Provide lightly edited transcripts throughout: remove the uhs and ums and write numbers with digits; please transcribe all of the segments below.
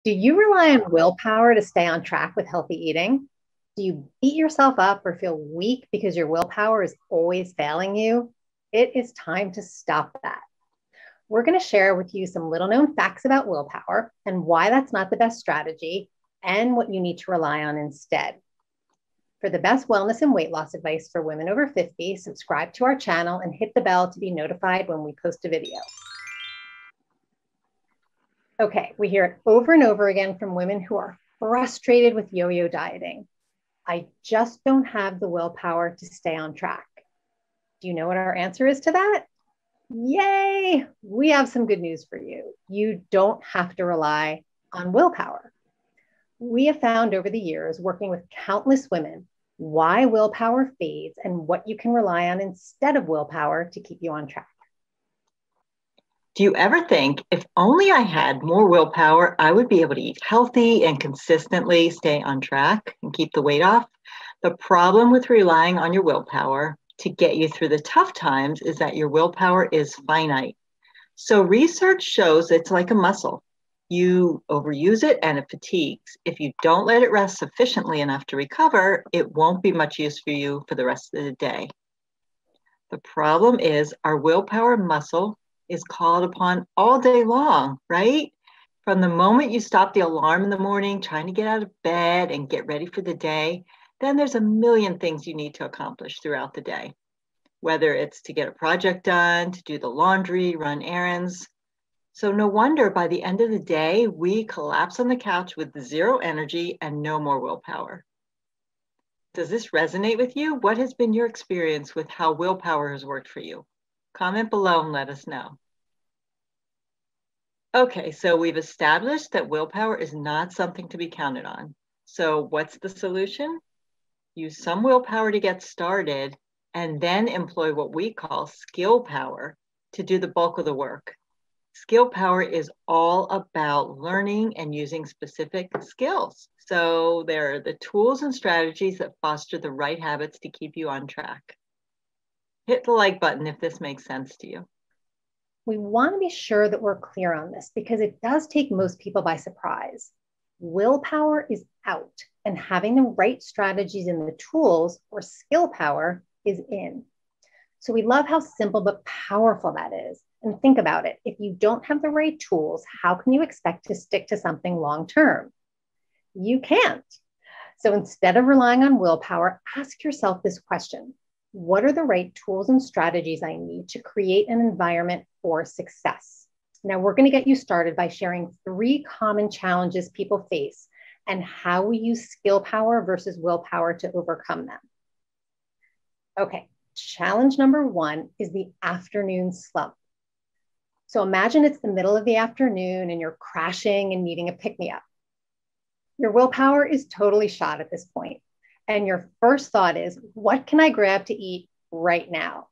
Do you rely on willpower to stay on track with healthy eating? Do you beat yourself up or feel weak because your willpower is always failing you? It is time to stop that. We're going to share with you some little known facts about willpower and why that's not the best strategy and what you need to rely on instead. For the best wellness and weight loss advice for women over 50, subscribe to our channel and hit the bell to be notified when we post a video. Okay, we hear it over and over again from women who are frustrated with yo-yo dieting. I just don't have the willpower to stay on track. Do you know what our answer is to that? Yay! We have some good news for you. You don't have to rely on willpower. We have found over the years, working with countless women, why willpower fades and what you can rely on instead of willpower to keep you on track. Do you ever think, if only I had more willpower, I would be able to eat healthy and consistently stay on track and keep the weight off? The problem with relying on your willpower to get you through the tough times is that your willpower is finite. So research shows it's like a muscle. You overuse it and it fatigues. If you don't let it rest sufficiently enough to recover, it won't be much use for you for the rest of the day. The problem is our willpower muscle is called upon all day long, right? From the moment you stop the alarm in the morning, trying to get out of bed and get ready for the day, then there's a million things you need to accomplish throughout the day. Whether it's to get a project done, to do the laundry, run errands. So no wonder by the end of the day, we collapse on the couch with zero energy and no more willpower. Does this resonate with you? What has been your experience with how willpower has worked for you? Comment below and let us know. Okay, so we've established that willpower is not something to be counted on. So what's the solution? Use some willpower to get started and then employ what we call skill power to do the bulk of the work. Skill power is all about learning and using specific skills. So there are the tools and strategies that foster the right habits to keep you on track. Hit the like button if this makes sense to you. We want to be sure that we're clear on this because it does take most people by surprise. Willpower is out, and having the right strategies and the tools or skill power is in. So we love how simple but powerful that is. And think about it. If you don't have the right tools, how can you expect to stick to something long term? You can't. So instead of relying on willpower, ask yourself this question. What are the right tools and strategies I need to create an environment for success? Now, we're going to get you started by sharing 3 common challenges people face and how we use skill power versus willpower to overcome them. Okay, challenge number 1 is the afternoon slump. So imagine it's the middle of the afternoon and you're crashing and needing a pick-me-up. Your willpower is totally shot at this point. And your first thought is, what can I grab to eat right now?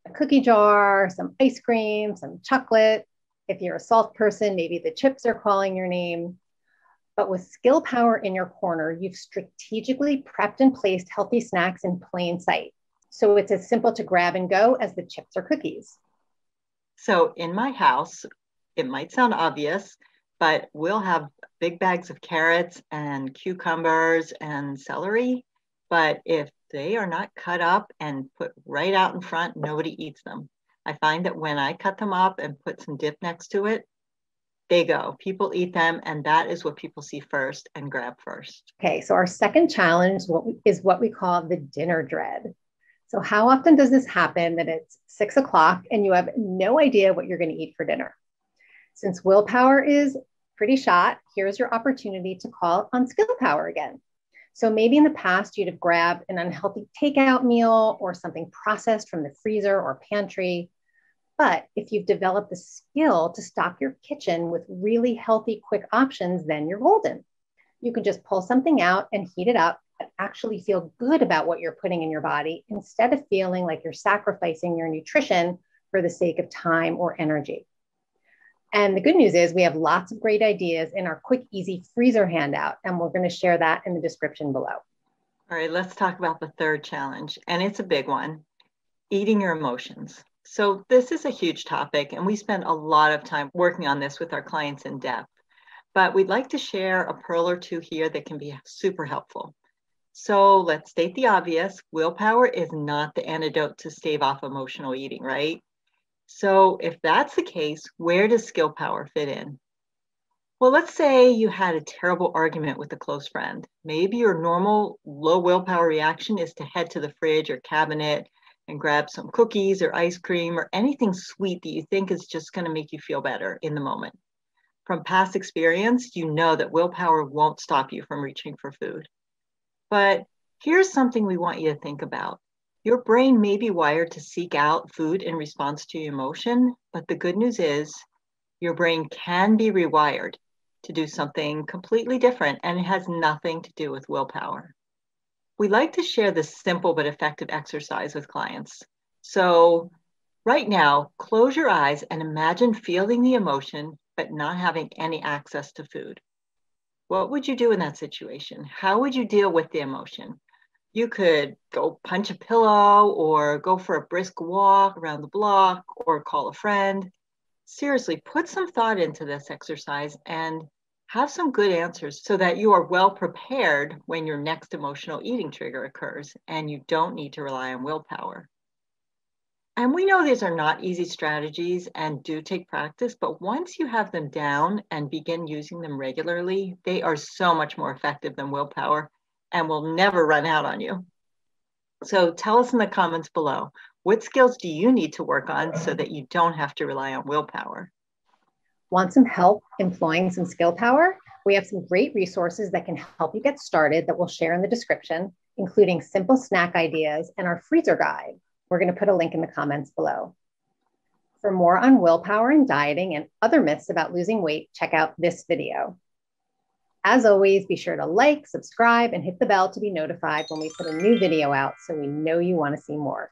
A cookie jar, some ice cream, some chocolate. If you're a salt person, maybe the chips are calling your name. But with skill power in your corner, you've strategically prepped and placed healthy snacks in plain sight. So it's as simple to grab and go as the chips or cookies. So in my house, it might sound obvious, but we'll have big bags of carrots and cucumbers and celery. But if they are not cut up and put right out in front, nobody eats them. I find that when I cut them up and put some dip next to it, they go. People eat them, and that is what people see first and grab first. Okay, so our second challenge is what we call the dinner dread. So how often does this happen that it's 6 o'clock and you have no idea what you're going to eat for dinner? Since willpower is pretty shot, here's your opportunity to call on skill power again. So maybe in the past, you'd have grabbed an unhealthy takeout meal or something processed from the freezer or pantry. But if you've developed the skill to stock your kitchen with really healthy, quick options, then you're golden. You can just pull something out and heat it up, but actually feel good about what you're putting in your body instead of feeling like you're sacrificing your nutrition for the sake of time or energy. And the good news is we have lots of great ideas in our quick, easy freezer handout, and we're going to share that in the description below. All right, let's talk about the third challenge, and it's a big one, eating your emotions. So this is a huge topic, and we spend a lot of time working on this with our clients in depth. but we'd like to share a pearl or two here that can be super helpful. So let's state the obvious. Willpower is not the antidote to stave off emotional eating, right? So if that's the case, where does skill power fit in? Well, let's say you had a terrible argument with a close friend. Maybe your normal low willpower reaction is to head to the fridge or cabinet and grab some cookies or ice cream or anything sweet that you think is just going to make you feel better in the moment. From past experience, you know that willpower won't stop you from reaching for food. But here's something we want you to think about. Your brain may be wired to seek out food in response to emotion, but the good news is your brain can be rewired to do something completely different, and it has nothing to do with willpower. We like to share this simple but effective exercise with clients. So right now, close your eyes and imagine feeling the emotion, but not having any access to food. What would you do in that situation? How would you deal with the emotion? You could go punch a pillow or go for a brisk walk around the block or call a friend. Seriously, put some thought into this exercise and have some good answers so that you are well prepared when your next emotional eating trigger occurs and you don't need to rely on willpower. And we know these are not easy strategies and do take practice, but once you have them down and begin using them regularly, they are so much more effective than willpower and will never run out on you. So tell us in the comments below, what skills do you need to work on so that you don't have to rely on willpower? Want some help employing some skill power? We have some great resources that can help you get started that we'll share in the description, including simple snack ideas and our freezer guide. We're going to put a link in the comments below. For more on willpower and dieting and other myths about losing weight, check out this video. As always, be sure to like, subscribe, and hit the bell to be notified when we put a new video out so we know you want to see more.